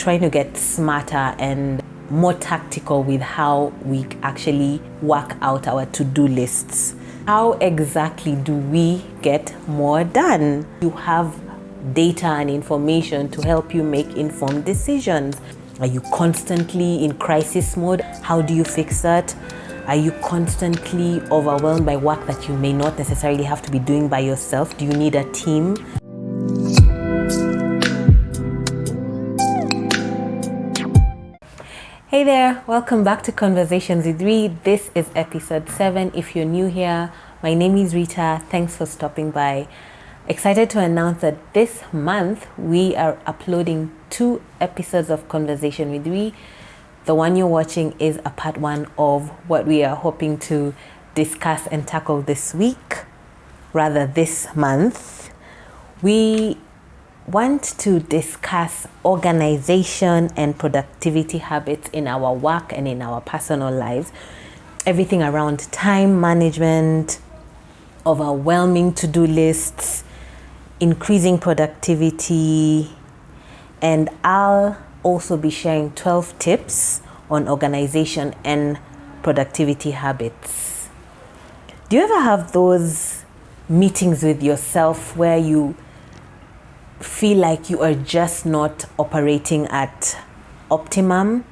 trying to get smarter and more tactical with how we actually work out our to-do lists. How exactly do we get more done? You have data and information to help you make informed decisions. Are you constantly in crisis mode? How do you fix that? Are you constantly overwhelmed by work that you may not necessarily have to be doing by yourself? Do you need a team? Hey there, welcome back to Conversations with Ree. This is episode 7. If you're new here, my name is Rita. Thanks for stopping by. Excited to announce that this month we are uploading 2 episodes of Conversation with Ree. The one you're watching is a part 1 of what we are hoping to discuss and tackle this month. We want to discuss organization and productivity habits in our work and in our personal lives. Everything around time management, overwhelming to-do lists, increasing productivity, and I'll also be sharing 12 tips on organization and productivity habits. Do you ever have those meetings with yourself where you feel like you are just not operating at optimum,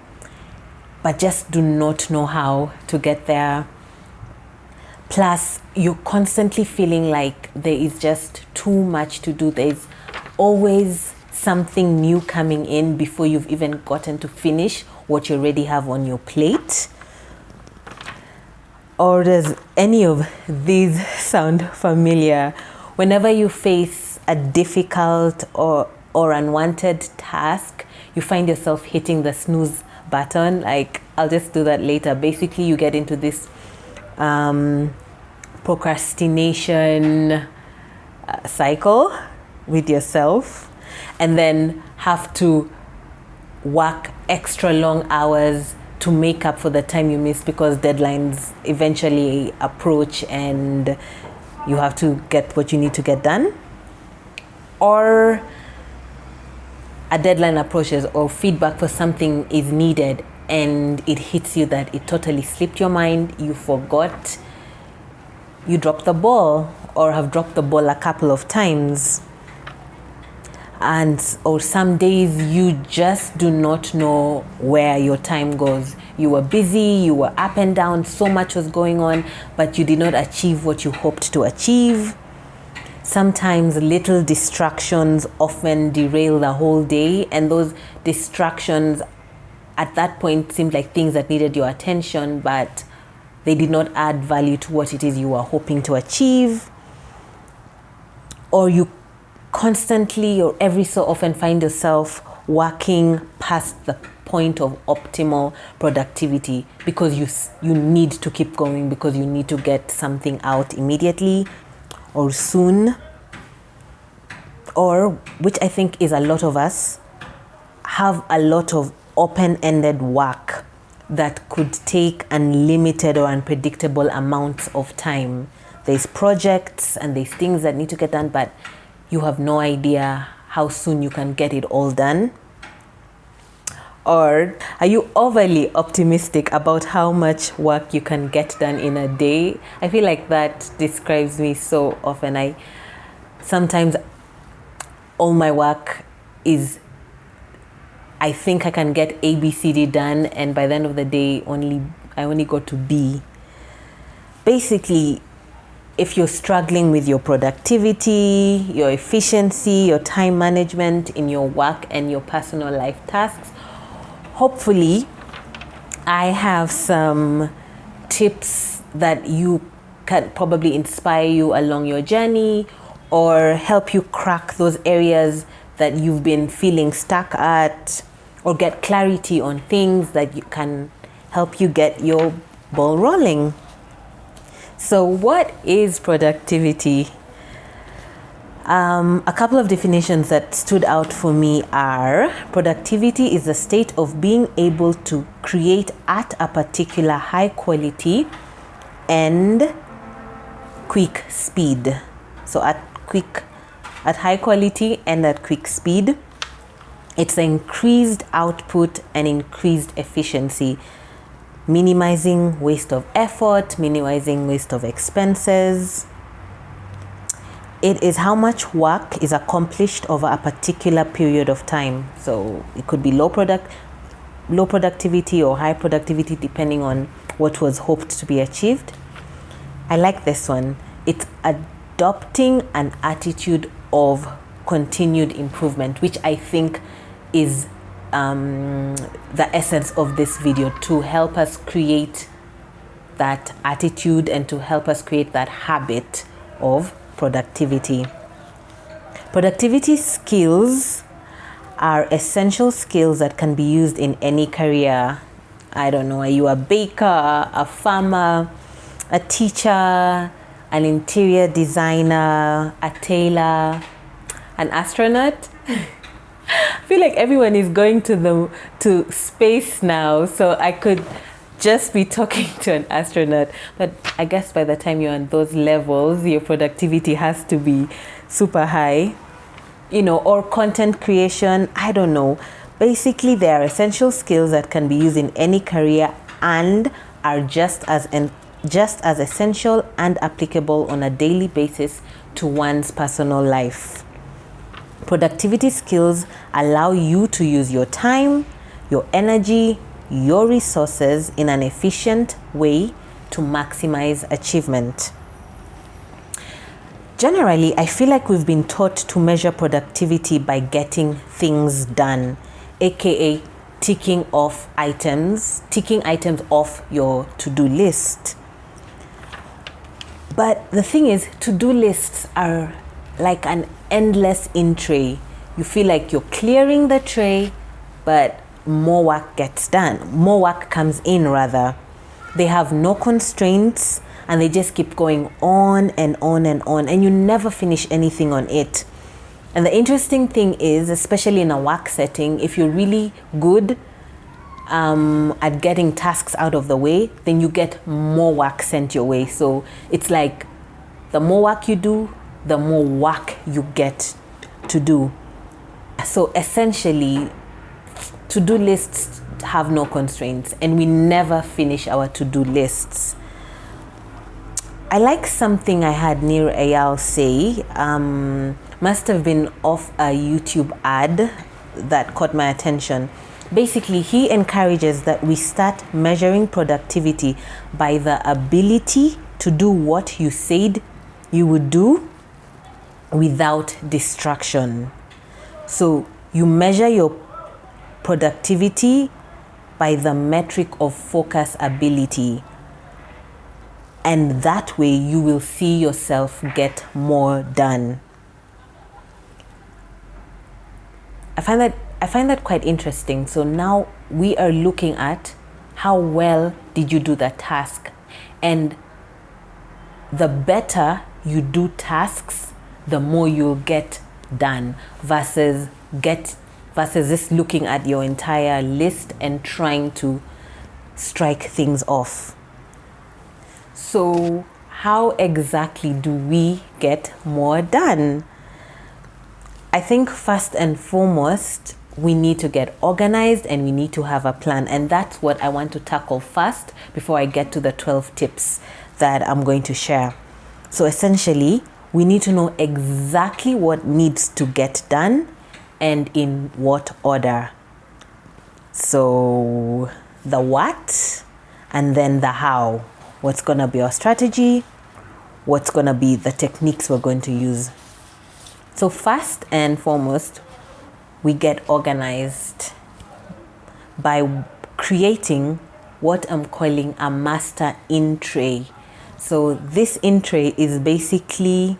but just do not know how to get there? Plus, you're constantly feeling like there is just too much to do. There's always something new coming in before you've even gotten to finish what you already have on your plate. Or does any of these sound familiar? Whenever you face a difficult or unwanted task, you find yourself hitting the snooze button, like, I'll just do that later. Basically, you get into this procrastination cycle with yourself, and then have to work extra long hours to make up for the time you missed because deadlines eventually approach and you have to get what you need to get done. Or a deadline approaches or feedback for something is needed and it hits you that it totally slipped your mind, you forgot, you dropped the ball or have dropped the ball a couple of times. Or some days you just do not know where your time goes. You were busy, you were up and down, so much was going on, but you did not achieve what you hoped to achieve. Sometimes little distractions often derail the whole day, and those distractions at that point seemed like things that needed your attention, but they did not add value to what it is you were hoping to achieve. Or you constantly or every so often find yourself working past the point of optimal productivity because you need to keep going, because you need to get something out immediately or soon. Or, which I think is a lot of us, have a lot of open-ended work that could take unlimited or unpredictable amounts of time. There's projects and there's things that need to get done, but you have no idea how soon you can get it all done. Or are you overly optimistic about how much work you can get done in a day? I feel like that describes me so often. Sometimes all my work is, I think I can get A, B, C, D done, and by the end of the day, I only got to B. Basically, if you're struggling with your productivity, your efficiency, your time management in your work and your personal life tasks, hopefully I have some tips that you can probably inspire you along your journey or help you crack those areas that you've been feeling stuck at, or get clarity on things that you can help you get your ball rolling. So what is productivity? A couple of definitions that stood out for me are: productivity is the state of being able to create at a particular high quality and quick speed. So at high quality and at quick speed. It's increased output and increased efficiency, minimizing waste of effort, minimizing waste of expenses. It is how much work is accomplished over a particular period of time. So it could be low productivity or high productivity, depending on what was hoped to be achieved. I like this one. It's adopting an attitude of continued improvement, which I think is the essence of this video, to help us create that attitude and to help us create that habit of productivity. Productivity skills are essential skills that can be used in any career. I don't know, are you a baker, a farmer, a teacher, an interior designer, a tailor, an astronaut? I feel like everyone is going to space now, so I could just be talking to an astronaut. But I guess by the time you're on those levels, your productivity has to be super high, or content creation. I don't know. Basically, they are essential skills that can be used in any career and are just as essential and applicable on a daily basis to one's personal life. Productivity skills allow you to use your time, your energy, your resources in an efficient way to maximize achievement. Generally, I feel like we've been taught to measure productivity by getting things done, aka ticking items off your to-do list. But the thing is, to-do lists are like an endless in tray. You feel like you're clearing the tray, but more work gets done. More work comes in, rather. They have no constraints and they just keep going on and on and on, and you never finish anything on it. And the interesting thing is, especially in a work setting, if you're really good at getting tasks out of the way, then you get more work sent your way. So it's like the more work you do, the more work you get to do. So essentially, to-do lists have no constraints, and we never finish our to-do lists. I like something I had Nir Eyal say, must have been off a YouTube ad that caught my attention. Basically, he encourages that we start measuring productivity by the ability to do what you said you would do without distraction. So you measure your productivity by the metric of focus ability, and that way you will see yourself get more done. I find that quite interesting. So now we are looking at how well did you do that task, and the better you do tasks, the more you'll get done, versus just looking at your entire list and trying to strike things off. So how exactly do we get more done? I think first and foremost, we need to get organized and we need to have a plan. And that's what I want to tackle first before I get to the 12 tips that I'm going to share. So essentially, we need to know exactly what needs to get done and in what order. So the what and then the how. What's going to be our strategy? What's going to be the techniques we're going to use? So first and foremost, we get organized by creating what I'm calling a master in tray. So this in tray is basically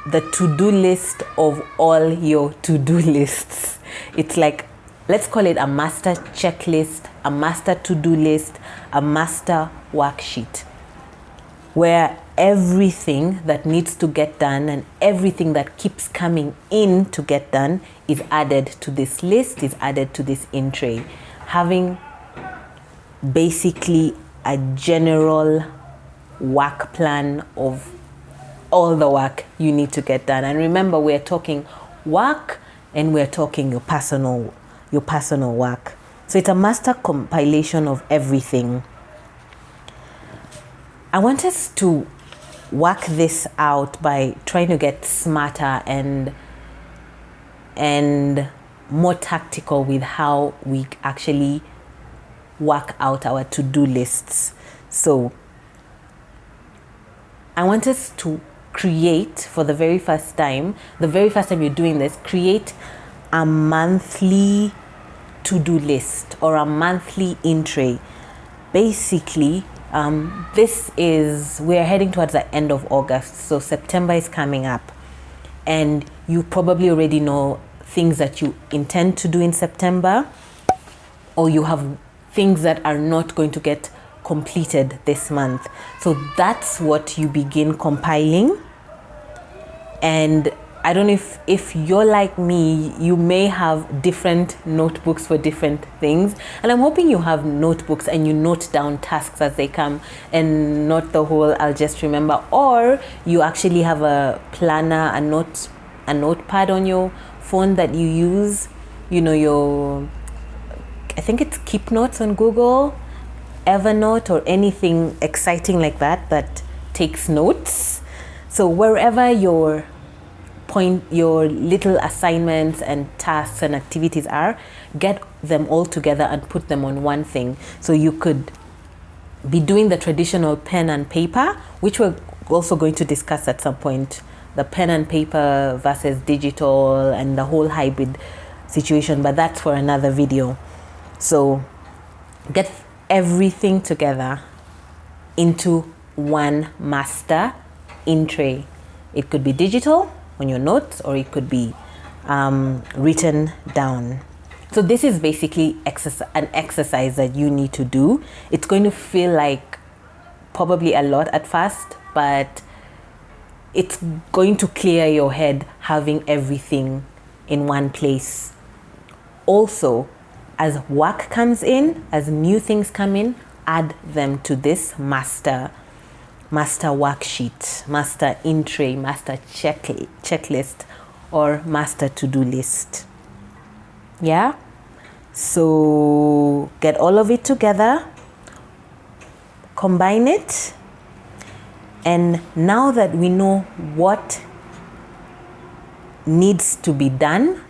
the to-do list of all your to-do lists. It's like, let's call it a master checklist, a master to-do list, a master worksheet, where everything that needs to get done and everything that keeps coming in to get done is added to this list, is added to this in tray, having basically a general work plan of all the work you need to get done. And remember, we're talking work and we're talking your personal work. So it's a master compilation of everything. I want us to work this out by trying to get smarter and more tactical with how we actually work out our to-do lists. So I want us to create, for the very first time you're doing this, create a monthly to-do list or a monthly in-tray. Basically, we're heading towards the end of August, so September is coming up, and you probably already know things that you intend to do in September, or you have things that are not going to get completed this month. So that's what you begin compiling. And I don't know if you're like me, you may have different notebooks for different things. And I'm hoping you have notebooks and you note down tasks as they come, and not the whole I'll just remember. Or you actually have a planner, a notepad on your phone that you use. I think it's Keep Notes on Google, Evernote, or anything exciting like that takes notes. So wherever your little assignments and tasks and activities are, get them all together and put them on one thing. So you could be doing the traditional pen and paper, which we're also going to discuss at some point, the pen and paper versus digital and the whole hybrid situation, but that's for another video. So get everything together into one master in-tray. It could be digital on your notes, or it could be written down. So this is basically an exercise that you need to do. It's going to feel like probably a lot at first, but it's going to clear your head having everything in one place. Also, as work comes in, as new things come in, add them to this master worksheet, master in-tray, master checklist, or master to-do list. Yeah? So get all of it together, combine it, and now that we know what needs to be done,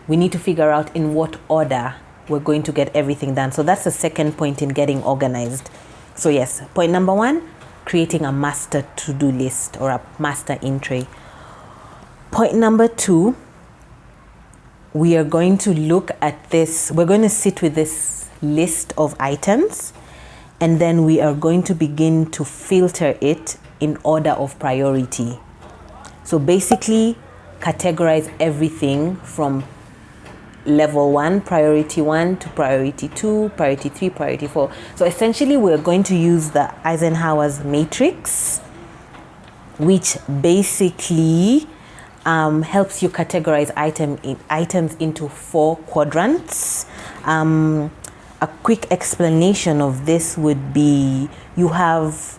we need to figure out in what order we're going to get everything done. So that's the second point in getting organized. So yes, point number 1, creating a master to-do list or a master in-tray. Point number 2, we are going to look at this. We're going to sit with this list of items, and then we are going to begin to filter it in order of priority. So basically, categorize everything from level 1, priority 1, to priority 2, priority 3, priority 4. So essentially, we're going to use the Eisenhower's matrix, which basically helps you categorize items into 4 quadrants. A quick explanation of this would be, you have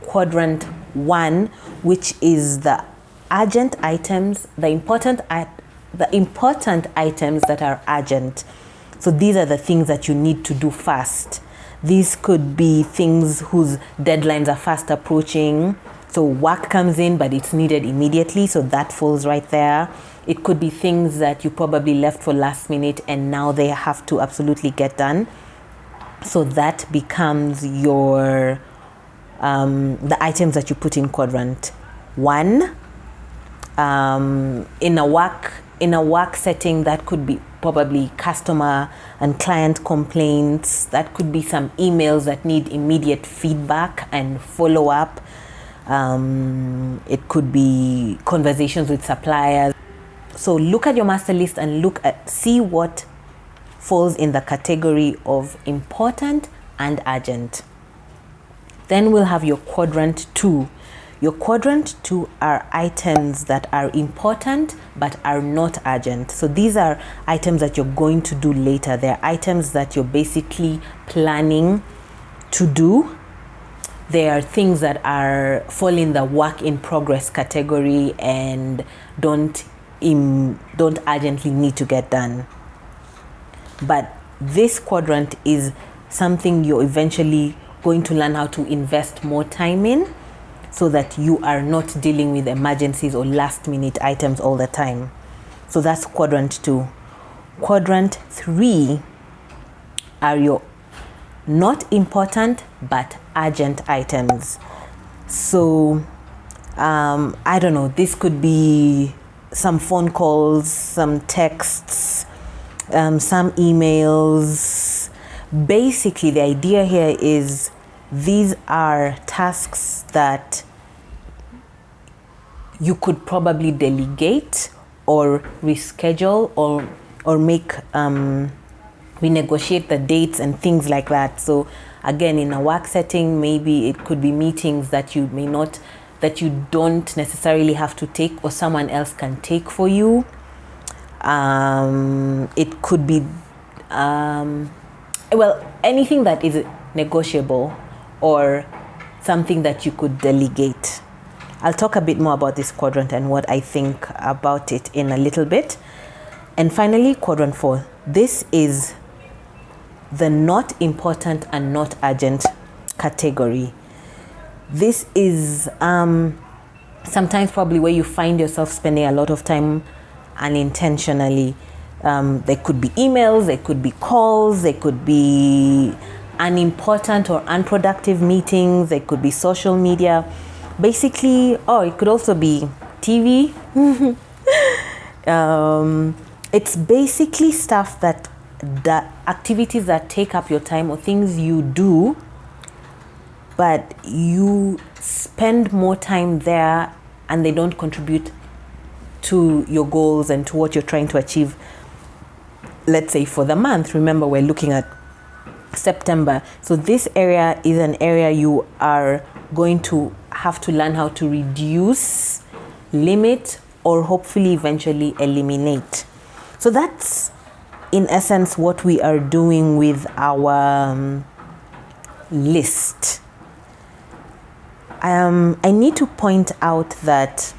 quadrant 1, which is the urgent items, the important items that are urgent. So these are the things that you need to do fast. These could be things whose deadlines are fast approaching. So work comes in, but it's needed immediately. So that falls right there. It could be things that you probably left for last minute and now they have to absolutely get done. So that becomes your the items that you put in quadrant 1. In a work setting, that could be probably customer and client complaints. That could be some emails that need immediate feedback and follow up. It could be conversations with suppliers. So look at your master list and see what falls in the category of important and urgent. Then we'll have your quadrant 2. Your quadrant 2 are items that are important but are not urgent. So these are items that you're going to do later. They're items that you're basically planning to do. They are things that fall in the work in progress category and don't don't urgently need to get done. But this quadrant is something you're eventually going to learn how to invest more time in, so that you are not dealing with emergencies or last minute items all the time. So that's quadrant 2. Quadrant 3 are your not important but urgent items. So I don't know, this could be some phone calls, some texts, some emails. Basically, the idea here is these are tasks that you could probably delegate or reschedule or make renegotiate the dates and things like that. So again, in a work setting, maybe it could be meetings that you don't necessarily have to take, or someone else can take for you. It could be anything that is negotiable or something that you could delegate. I'll talk a bit more about this quadrant and what I think about it in a little bit. And finally, quadrant 4. This is the not important and not urgent category. This is sometimes probably where you find yourself spending a lot of time unintentionally. There could be emails, there could be calls, there could be unimportant or unproductive meetings, there could be social media. Basically, it could also be TV. It's basically stuff that activities that take up your time, or things you do, but you spend more time there and they don't contribute to your goals and to what you're trying to achieve. Let's say for the month, remember we're looking at September. So this area is an area you are going to have to learn how to reduce, limit, or hopefully eventually eliminate. So that's in essence what we are doing with our list. I need to point out that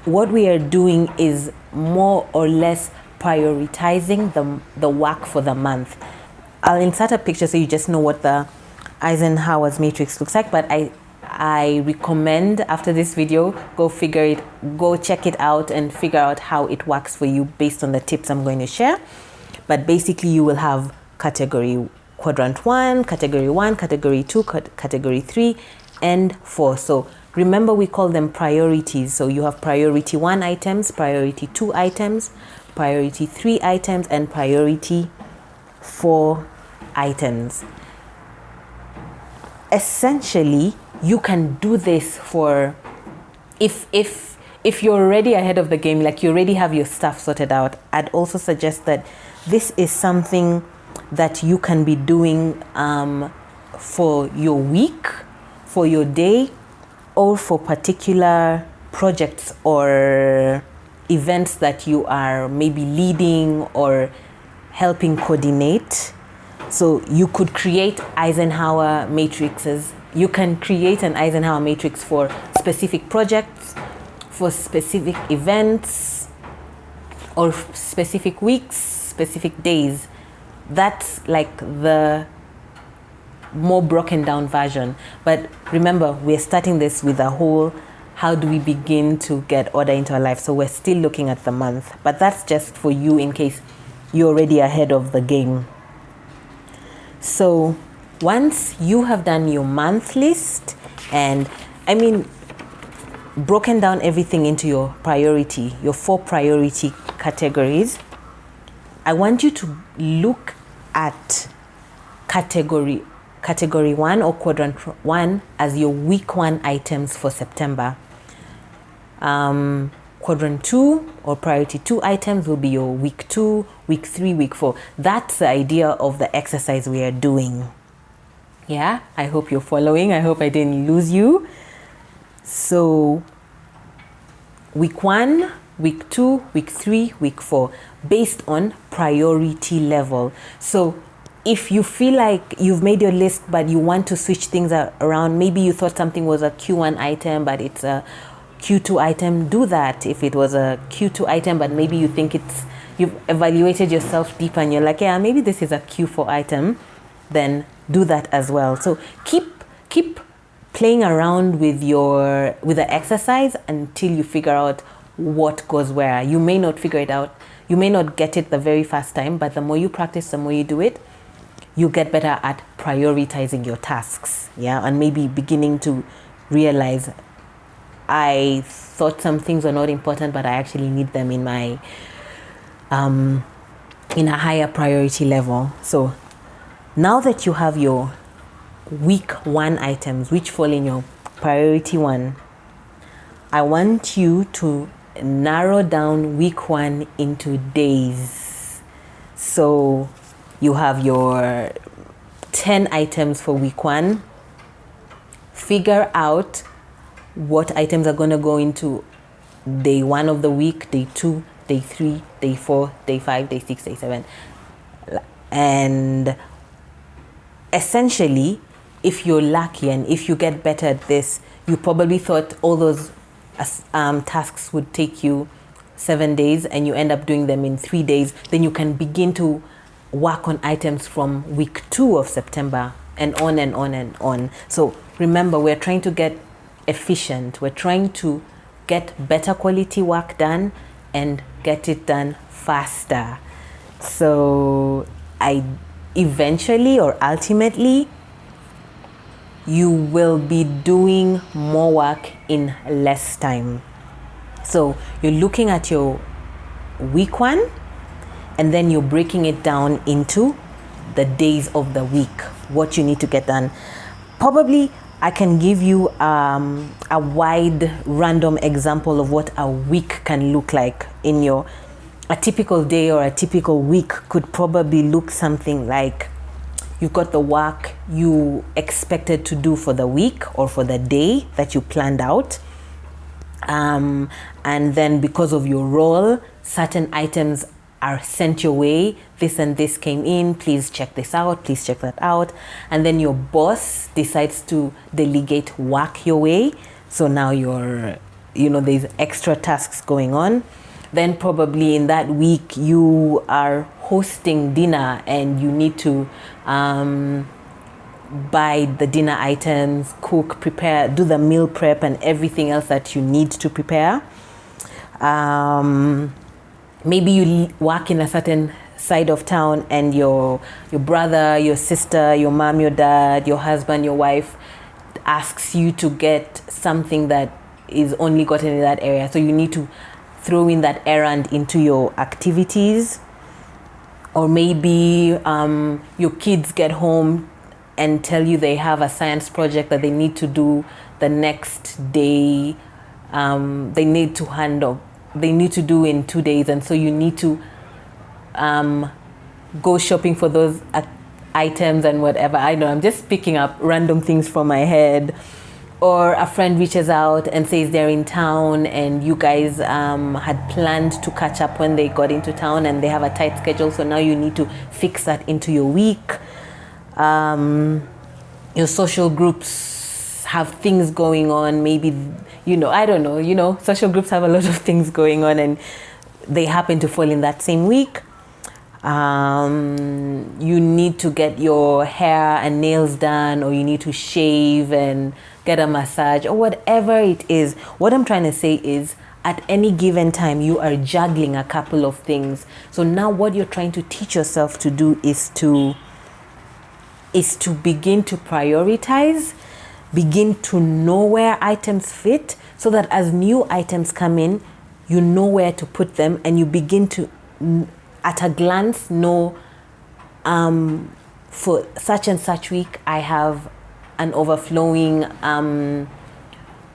what we are doing is more or less prioritizing the work for the month. I'll insert a picture so you just know what the Eisenhower's matrix looks like, but I recommend after this video, go check it out and figure out how it works for you based on the tips I'm going to share. But basically you will have category quadrant 1, category 2, category 3, and 4. So remember, we call them priorities. So you have priority 1 items, priority 2 items, priority 3 items, and priority 4 items. Essentially, you can do this for if you're already ahead of the game, like you already have your stuff sorted out. I'd also suggest that this is something that you can be doing for your week, for your day, or for particular projects or events that you are maybe leading or helping coordinate. So you could create Eisenhower matrices. You can create an Eisenhower matrix for specific projects, for specific events, or specific weeks, specific days. That's like the more broken down version. But remember, we're starting this with a whole, how do we begin to get order into our life? So we're still looking at the month, but that's just for you in case you're already ahead of the game. So once you have done your month list, and broken down everything into your 4 priority categories, I want you to look at category 1 or quadrant 1 as your week 1 items for September. Quadrant 2 or priority 2 items will be your week 2, week 3, week 4. That's the idea of the exercise we are doing. Yeah, I hope you're following. I hope I didn't lose you. So week 1, week 2, week 3, week 4, based on priority level. So if you feel like you've made your list but you want to switch things around, maybe you thought something was a Q1 item but it's a Q2 item, do that. If it was a Q2 item, but maybe you think you've evaluated yourself deeper and you're like, yeah, maybe this is a Q4 item, then do that as well. So keep playing around with the exercise until you figure out what goes where. You may not figure it out. You may not get it the very first time, but the more you practice, the more you do it, you get better at prioritizing your tasks. Yeah, and maybe beginning to realize, I thought some things were not important, but I actually need them in my in a higher priority level. So now that you have your week 1 items which fall in your priority 1, I want you to narrow down week 1 into days. So you have your 10 items for week 1. Figure out what items are going to go into day 1 of the week, day 2, day 3, day 4, day 5, day 6, day 7. And essentially, if you're lucky and if you get better at this, you probably thought all those tasks would take you 7 days and you end up doing them in 3 days. Then you can begin to work on items from week 2 of September and on and on and on. So remember, we're trying to get efficient. We're trying to get better quality work done and get it done faster. So eventually or ultimately, you will be doing more work in less time. So you're looking at your week 1 and then you're breaking it down into the days of the week, what you need to get done. Probably I can give you a wide random example of what a week can look like in a typical day, or a typical week could probably look something like, you've got the work you expected to do for the week or for the day that you planned out. And then because of your role, certain items are sent your way. This and this came in. Please check this out. Please check that out. And then your boss decides to delegate work your way. So now there's extra tasks going on. Then probably in that week you are hosting dinner and you need to buy the dinner items, cook, prepare, do the meal prep and everything else that you need to prepare. Maybe you work in a certain side of town and your brother, your sister, your mom, your dad, your husband, your wife asks you to get something that is only gotten in that area. So you need to throw in that errand into your activities. Or maybe your kids get home and tell you they have a science project that they need to do the next day. They need to do in 2 days, and so you need to go shopping for those items and whatever. I know, I'm just picking up random things from my head. Or a friend reaches out and says they're in town and you guys had planned to catch up when they got into town and they have a tight schedule, so now you need to fix that into your week. Your social groups have things going on, maybe, I don't know, social groups have a lot of things going on and they happen to fall in that same week. You need to get your hair and nails done, or you need to shave and get a massage, or whatever it is. What I'm trying to say is, at any given time, you are juggling a couple of things. So now what you're trying to teach yourself to do is to begin to prioritize, begin to know where items fit, so that as new items come in, you know where to put them, and you begin to, at a glance, know, for such and such week, I have an overflowing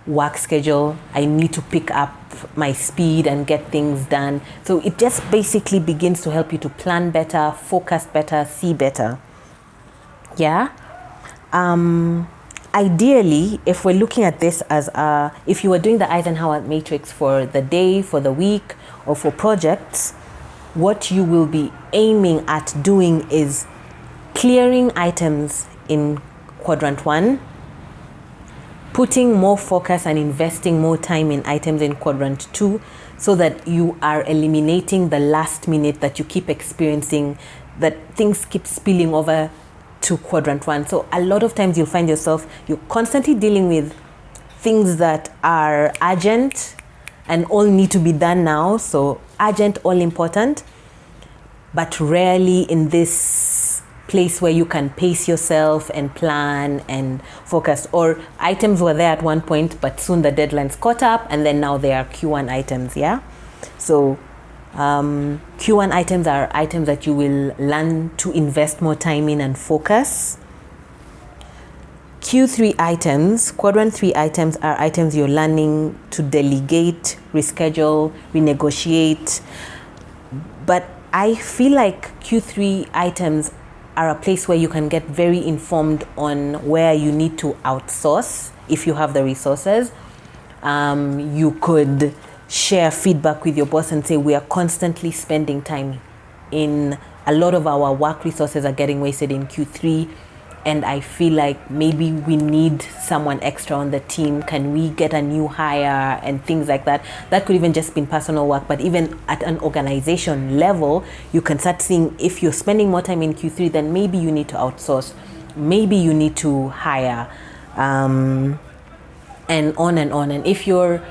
work schedule. I need to pick up my speed and get things done. So it just basically begins to help you to plan better, focus better, see better. Yeah. Ideally, if we're looking at this as if you were doing the Eisenhower matrix for the day, for the week, or for projects, what you will be aiming at doing is clearing items in quadrant 1, putting more focus and investing more time in items in quadrant 2 so that you are eliminating the last minute that you keep experiencing, that things keep spilling over to quadrant 1. So a lot of times you'll find yourself, you're constantly dealing with things that are urgent and all need to be done now. So urgent, all important, but rarely in this place where you can pace yourself and plan and focus. Or items were there at one point, but soon the deadlines caught up, and then now they are Q1 items. Yeah. So Q1 items are items that you will learn to invest more time in and focus. Q3 items, quadrant 3 items, are items you're learning to delegate, reschedule, renegotiate. But I feel like Q3 items are a place where you can get very informed on where you need to outsource if you have the resources. You could share feedback with your boss and say, we are constantly spending time in, a lot of our work resources are getting wasted in Q3, and I feel like maybe we need someone extra on the team. Can we get a new hire and things like that? That could even just be in personal work, but even at an organization level, you can start seeing if you're spending more time in Q3, then maybe you need to outsource, maybe you need to hire, and on and on. And if you're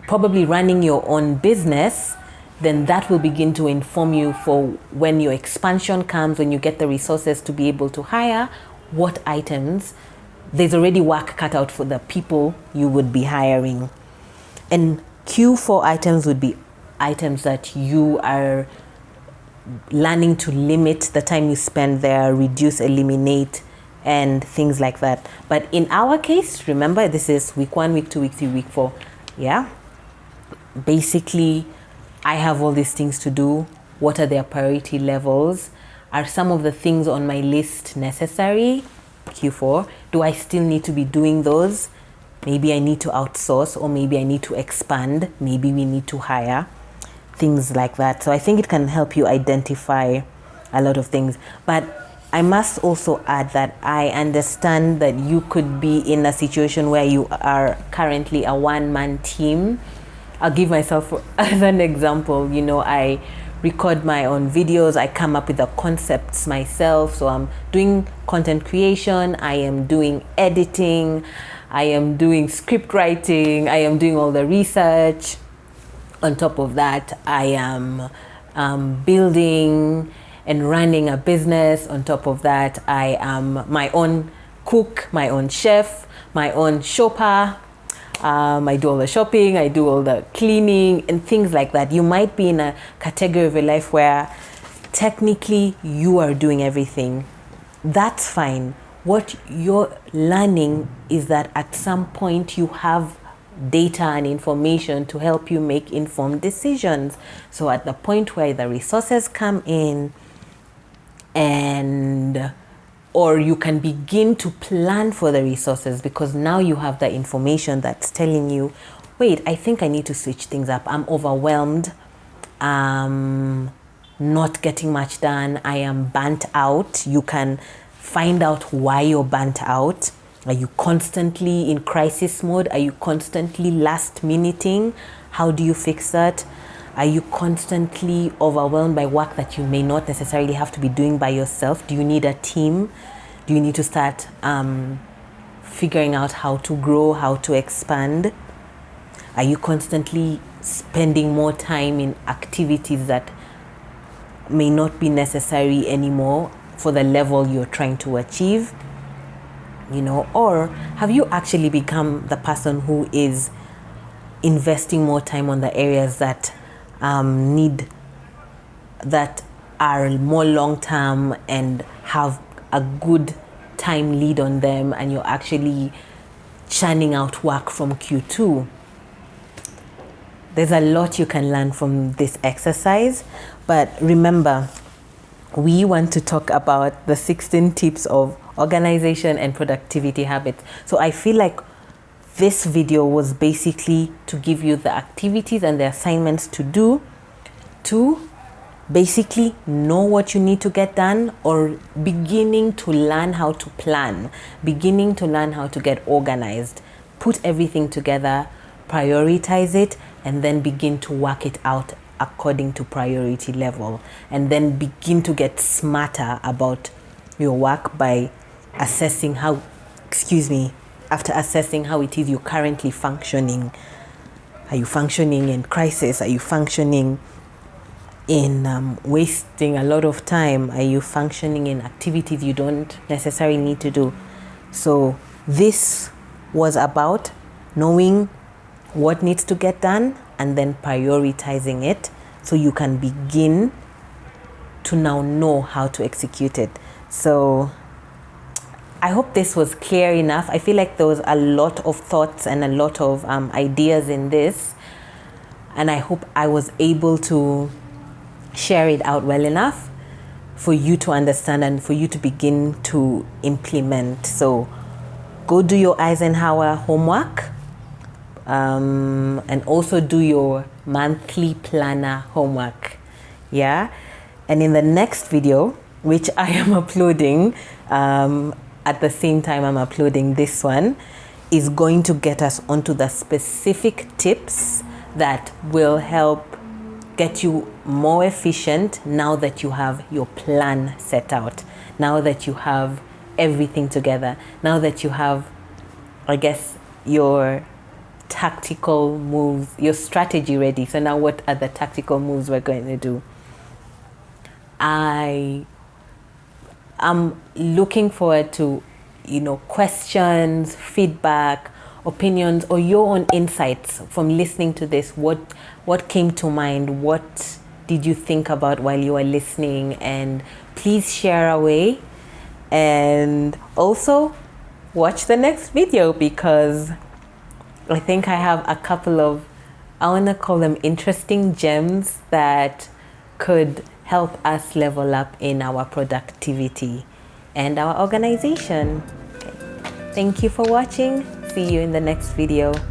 probably running your own business, then that will begin to inform you for when your expansion comes, when you get the resources to be able to hire, what items, there's already work cut out for the people you would be hiring. And Q4 items would be items that you are learning to limit the time you spend there, reduce, eliminate, and things like that. But in our case, remember, this is week 1, week 2, week 3, week 4. Yeah. Basically, I have all these things to do. What are their priority levels? Are some of the things on my list necessary? Q4. Do I still need to be doing those? Maybe I need to outsource, or maybe I need to expand. Maybe we need to hire. Things like that. So I think it can help you identify a lot of things. But I must also add that I understand that you could be in a situation where you are currently a one-man team. I'll give myself as an example. You know, I record my own videos, I come up with the concepts myself. So I'm doing content creation, I am doing editing, I am doing script writing, I am doing all the research. On top of that, I am building and running a business. On top of that, I am my own cook, my own chef, my own shopper. I do all the shopping, I do all the cleaning and things like that. You might be in a category of your life where technically you are doing everything. That's fine. What you're learning is that at some point you have data and information to help you make informed decisions. So at the point where the resources come in, or you can begin to plan for the resources, because now you have the information that's telling you, wait, I think I need to switch things up. I'm overwhelmed. Not getting much done. I am burnt out. You can find out why you're burnt out. Are you constantly in crisis mode? Are you constantly last minuting? How do you fix that? Are you constantly overwhelmed by work that you may not necessarily have to be doing by yourself? Do you need a team? Do you need to start figuring out how to grow, how to expand? Are you constantly spending more time in activities that may not be necessary anymore for the level you're trying to achieve? You know, or have you actually become the person who is investing more time on the areas that that are more long-term and have a good time lead on them, and you're actually churning out work from Q2? There's a lot you can learn from this exercise, but remember, we want to talk about the 16 tips of organization and productivity habits. So I feel like this video was basically to give you the activities and the assignments to do to basically know what you need to get done, or beginning to learn how to plan, beginning to learn how to get organized. put everything together, prioritize it, and then begin to work it out according to priority level, and then begin to get smarter about your work by assessing how, after assessing how it is you're currently functioning. Are you functioning in crisis? Are you functioning in wasting a lot of time? Are you functioning in activities you don't necessarily need to do? So this was about knowing what needs to get done and then prioritizing it so you can begin to now know how to execute it. So I hope this was clear enough. I feel like there was a lot of thoughts and a lot of ideas in this, and I hope I was able to share it out well enough for you to understand and for you to begin to implement. So go do your Eisenhower homework, and also do your monthly planner homework. Yeah. And in the next video, which I am uploading at the same time I'm uploading this one, is going to get us onto the specific tips that will help get you more efficient now that you have your plan set out, now that you have everything together, now that you have, I guess, your tactical moves, your strategy ready. So now what are the tactical moves we're going to do? I am looking forward to, questions, feedback, opinions, or your own insights from listening to this. What came to mind? What did you think about while you were listening? And please share away. And also watch the next video, because I think I have a couple of, I want to call them interesting gems that could help us level up in our productivity and our organization. Okay. Thank you for watching. See you in the next video.